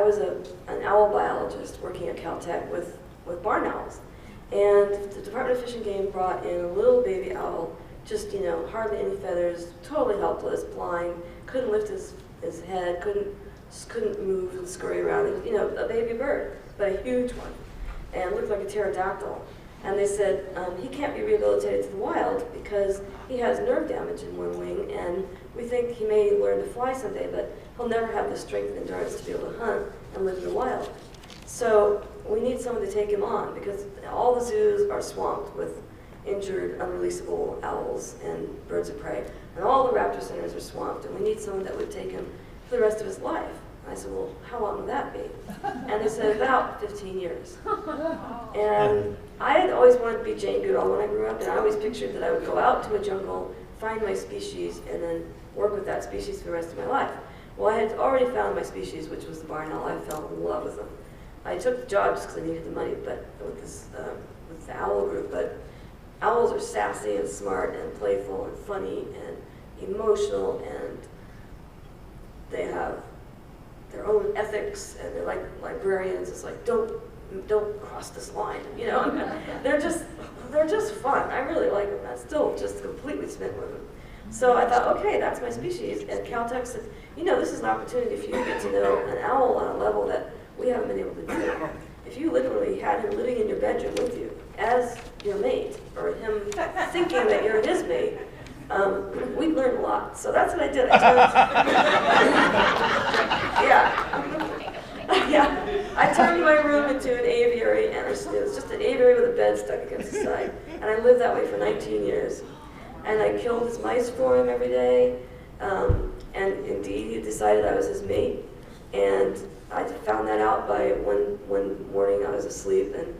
was an owl biologist working at Caltech with barn owls. And the Department of Fish and Game brought in a little baby owl, just, you know, hardly any feathers, totally helpless, blind, couldn't lift his head, just couldn't move and scurry around. You know, a baby bird, but a huge one, and looked like a pterodactyl. And they said, he can't be rehabilitated to the wild because he has nerve damage in one wing, and we think he may learn to fly someday, but he'll never have the strength and endurance to be able to hunt and live in the wild. So we need someone to take him on, because all the zoos are swamped with injured, unreleasable owls and birds of prey. And all the raptor centers are swamped, and we need someone that would take him for the rest of his life. And I said, well, how long would that be? And they said, about 15 years. And I had always wanted to be Jane Goodall when I grew up, and I always pictured that I would go out to a jungle, find my species, and then work with that species for the rest of my life. Well, I had already found my species, which was the barn owl. I fell in love with them. I took the job just because I needed the money, but with the owl group. But owls are sassy and smart and playful and funny and emotional, and they have their own ethics, and they're like librarians. It's like, don't cross this line, you know. they're just fun. I really like them. I'm still just completely smitten with them. So I thought, okay, that's my species. And Caltech said, you know, this is an opportunity for you to get to know an owl on a level that we haven't been able to do. If you literally had him living in your bedroom with you as your mate, or him thinking that you're his mate, we've learned a lot. So that's what I did. I turned my room into an aviary, and it was just an aviary with a bed stuck against the side. And I lived that way for 19 years. And I killed his mice for him every day. And indeed, he decided I was his mate. And I found that out by one morning I was asleep, and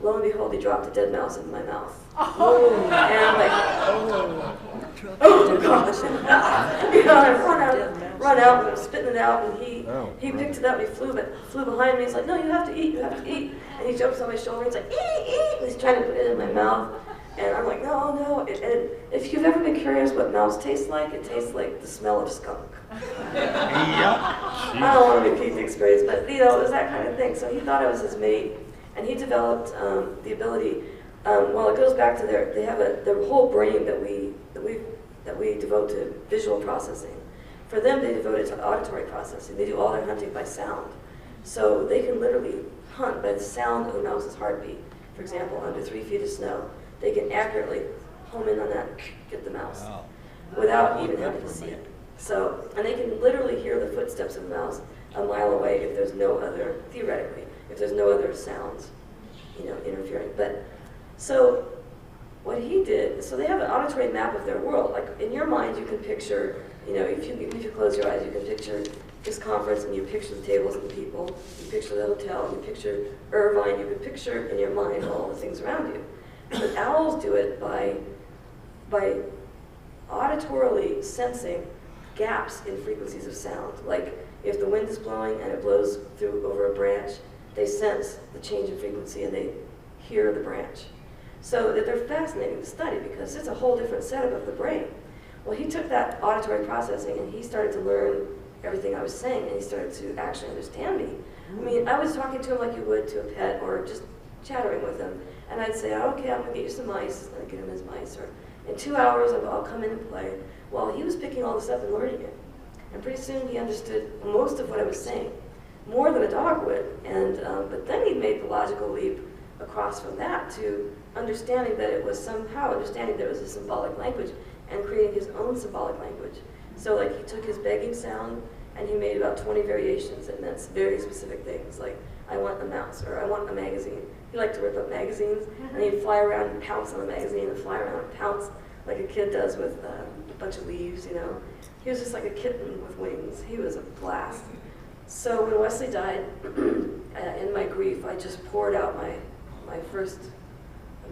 lo and behold, he dropped a dead mouse into my mouth. Oh. And I'm like, oh gosh. You know, I run out, and I'm spitting it out, and he picked it up, and he flew behind me. He's like, no, you have to eat, And he jumps on my shoulder, and he's like, eat, and he's trying to put it in my mouth. And I'm like, no. And if you've ever been curious what mouse tastes like, it tastes like the smell of skunk. I don't want to repeat the experience, but you know, it was that kind of thing. So he thought I was his mate, and he developed the ability. Well, it goes back to they have their whole brain that we devote to visual processing. For them, they devote it to auditory processing. They do all their hunting by sound, so they can literally hunt by the sound of a mouse's heartbeat. For example, under 3 feet of snow, they can accurately home in on that, get the mouse, without even having to see it. So, and they can literally hear the footsteps of the mouse a mile away if there's no other, theoretically, if there's no other sounds, you know, interfering. But, so, what he did, so they have an auditory map of their world. Like, in your mind, you can picture, you know, even if you close your eyes, you can picture this conference, and you picture the tables and the people, you picture the hotel, you picture Irvine, you can picture in your mind all the things around you. But owls do it by auditorily sensing gaps in frequencies of sound. Like if the wind is blowing and it blows through over a branch, they sense the change in frequency and they hear the branch. So that they're fascinating to study because it's a whole different setup of the brain. Well, he took that auditory processing and he started to learn everything I was saying, and he started to actually understand me. I mean, I was talking to him like you would to a pet or just chattering with him. And I'd say, oh, okay, I'm gonna get you some mice, and I'd get him his mice, or in 2 hours I'll come in and play. Well, he was picking all this up and learning it. And pretty soon he understood most of what I was saying, more than a dog would. And but then he made the logical leap across from that to understanding that it was somehow understanding there was a symbolic language and creating his own symbolic language. So like he took his begging sound and he made about 20 variations that meant very specific things, like I want a mouse or I want a magazine. He liked to rip up magazines, and he'd fly around and pounce on a magazine and fly around and pounce like a kid does with a bunch of leaves, you know. He was just like a kitten with wings. He was a blast. So when Wesley died, in my grief, I just poured out my first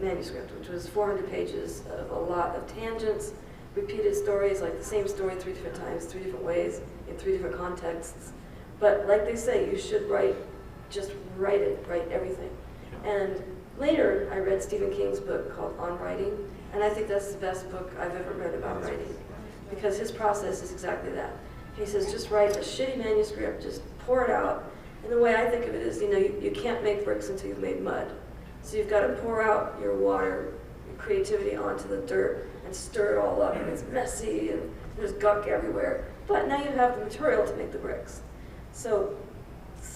manuscript, which was 400 pages of a lot of tangents, repeated stories, like the same story 3 different times, 3 different ways, in 3 different contexts. But like they say, you should write, just write it, write everything. And later, I read Stephen King's book called On Writing, and I think that's the best book I've ever read about writing, because his process is exactly that. He says, just write a shitty manuscript, just pour it out, And the way I think of it is, you can't make bricks until you've made mud. So you've got to pour out your water, your creativity onto the dirt and stir it all up, and it's messy and there's gunk everywhere. But now you have the material to make the bricks. So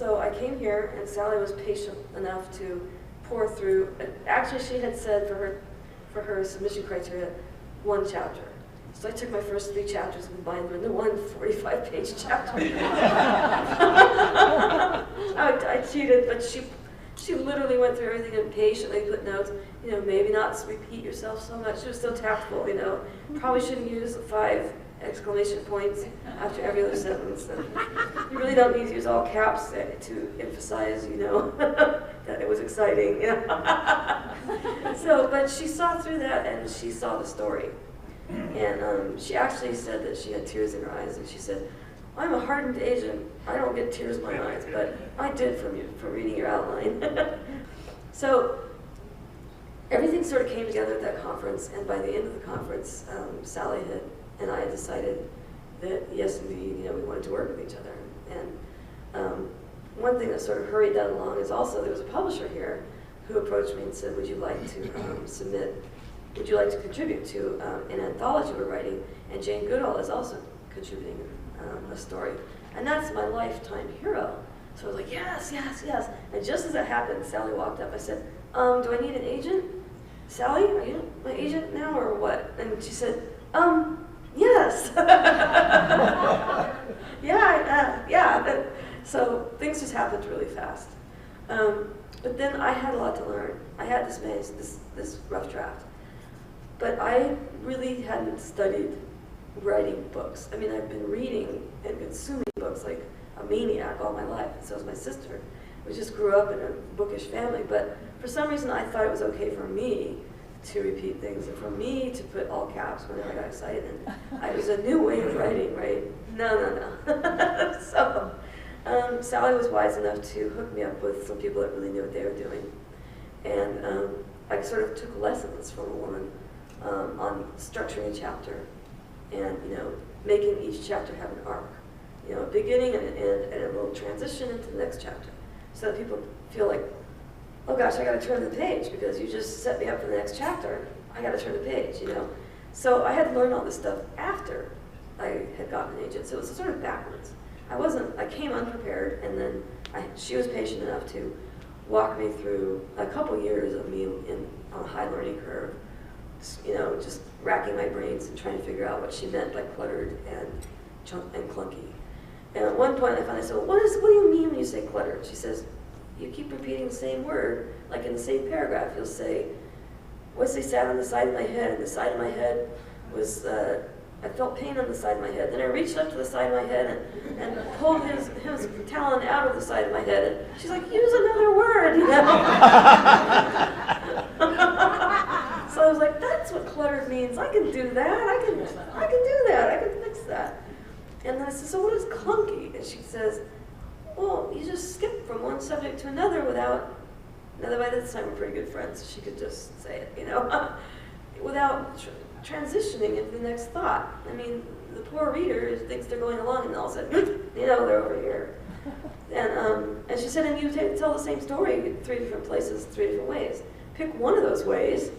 I came here, and Sally was patient enough to pour through. Actually, she had said for her submission criteria, 1 chapter. So I took my first 3 chapters and combined them into one 45-page chapter. I cheated, but she literally went through everything and patiently put notes. Maybe not repeat yourself so much. She was so tactful. Probably shouldn't use 5 exclamation points after every other sentence. And you really don't need to use all caps to emphasize, that it was exciting. But she saw through that, and she saw the story. And she actually said that she had tears in her eyes, and she said, "I'm a hardened agent. I don't get tears in my eyes, but I did from reading your outline." So everything sort of came together at that conference, and by the end of the conference, Sally and I had decided that yes, indeed, we wanted to work with each other. And one thing that sort of hurried that along is also there was a publisher here who approached me and said, "Would you like to would you like to contribute to an anthology we're writing?" And Jane Goodall is also contributing a story. And that's my lifetime hero. So I was like, yes, yes, yes. And just as it happened, Sally walked up. I said, "Do I need an agent? Sally, are you my agent now or what?" And she said, "Yes." Yeah. So things just happened really fast. But then I had a lot to learn. I had this rough draft. But I really hadn't studied writing books. I mean, I've been reading and consuming books like a maniac all my life, and so was my sister. We just grew up in a bookish family, but for some reason I thought it was okay for me to repeat things and for me to put all caps whenever I got excited. And it was a new way of writing, right? No. So Sally was wise enough to hook me up with some people that really knew what they were doing. And I sort of took lessons from a woman on structuring a chapter and making each chapter have an arc, a beginning and an end and a little transition into the next chapter, so that people feel like, oh gosh, I got to turn the page because you just set me up for the next chapter. I got to turn the page, So I had to learn all this stuff after I had gotten an agent, so it was sort of backwards. I came unprepared, and then she was patient enough to walk me through a couple years of me on a high learning curve, just racking my brains and trying to figure out what she meant by cluttered and clunky. And at one point I finally said, what do you mean when you say cluttered? She says, you keep repeating the same word, like in the same paragraph. You'll say, Wesley sat on the side of my head, and the side of my head was, I felt pain on the side of my head. Then I reached up to the side of my head and pulled his talon out of the side of my head. And she's like, use another word, So I was like, that's what cluttered means. I can do that. I can do that. I can fix that. And then I said, so what is clunky? And she says, well, you just skip from one subject to another without, now by this time we're pretty good friends, so she could just say it, without transitioning into the next thought. I mean, the poor reader thinks they're going along, and all of a sudden, they're over here. And she said, and you tell the same story 3 different places, 3 different ways. Pick one of those ways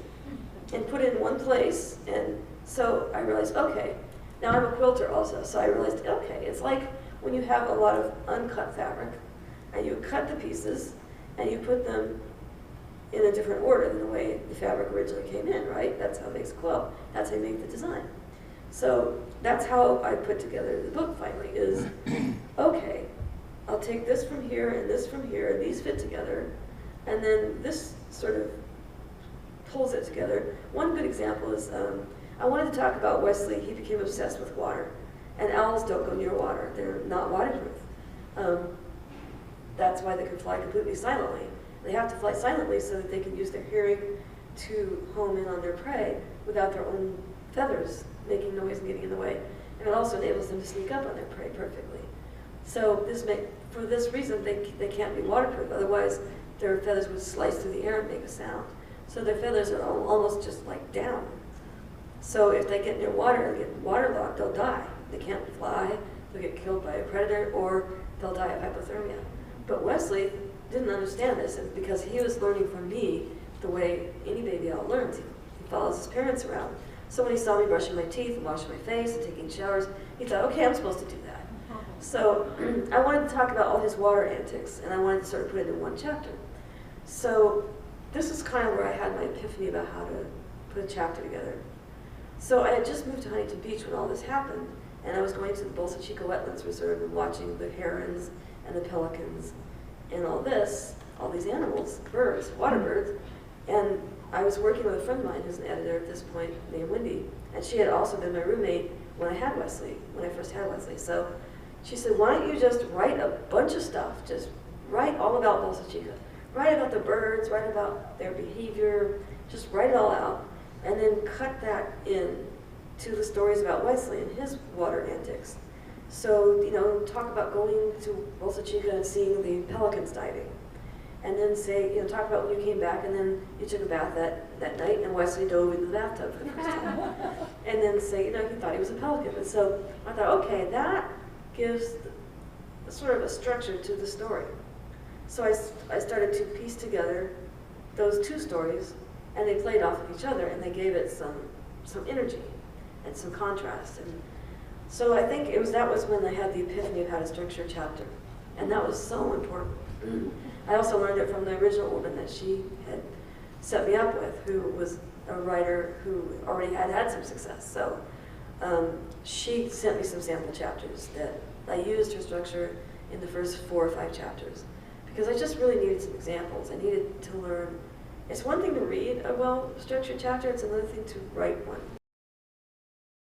and put it in one place. And so I realized, okay, now I'm a quilter also, so I realized, okay, it's like when you have a lot of uncut fabric, and you cut the pieces, and you put them in a different order than the way the fabric originally came in, right? That's how it makes a quilt. That's how you make the design. So that's how I put together the book finally, is, okay, I'll take this from here and this from here, and these fit together, and then this sort of pulls it together. One good example is, I wanted to talk about Wesley. He became obsessed with water, and owls don't go near water. They're not waterproof. That's why they can fly completely silently. They have to fly silently so that they can use their hearing to home in on their prey without their own feathers making noise and getting in the way. And it also enables them to sneak up on their prey perfectly. So for this reason, they can't be waterproof. Otherwise, their feathers would slice through the air and make a sound. So their feathers are almost just like down. So if they get near water and get waterlogged, they'll die. They can't fly, they'll get killed by a predator, or they'll die of hypothermia. But Wesley didn't understand this, and because he was learning from me the way any baby owl learns. He follows his parents around. So when he saw me brushing my teeth and washing my face and taking showers, he thought, okay, I'm supposed to do that. So I wanted to talk about all his water antics, and I wanted to sort of put it in one chapter. So this is kind of where I had my epiphany about how to put a chapter together. So I had just moved to Huntington Beach when all this happened, and I was going to the Bolsa Chica Wetlands Reserve and watching the herons and the pelicans and all these animals, birds, water birds. And I was working with a friend of mine who's an editor at this point named Wendy, and she had also been my roommate when I first had Wesley. So she said, why don't you just write a bunch of stuff, just write all about Bolsa Chica, write about the birds, write about their behavior, just write it all out, and then cut that in to the stories about Wesley and his water antics. So, talk about going to Bolsa Chica and seeing the pelicans diving. And then say, talk about when you came back and then you took a bath that night and Wesley dove into the bathtub for the first time. And then say, he thought he was a pelican. And so I thought, okay, that gives sort of a structure to the story. So I started to piece together those two stories, and they played off of each other, and they gave it some energy and some contrast. And so I think that was when I had the epiphany of how to structure a chapter. And that was so important. I also learned it from the original woman that she had set me up with, who was a writer who already had some success. So she sent me some sample chapters that I used her structure in the first 4 or 5 chapters, because I just really needed some examples. I needed to learn. It's one thing to read a well-structured chapter, it's another thing to write one.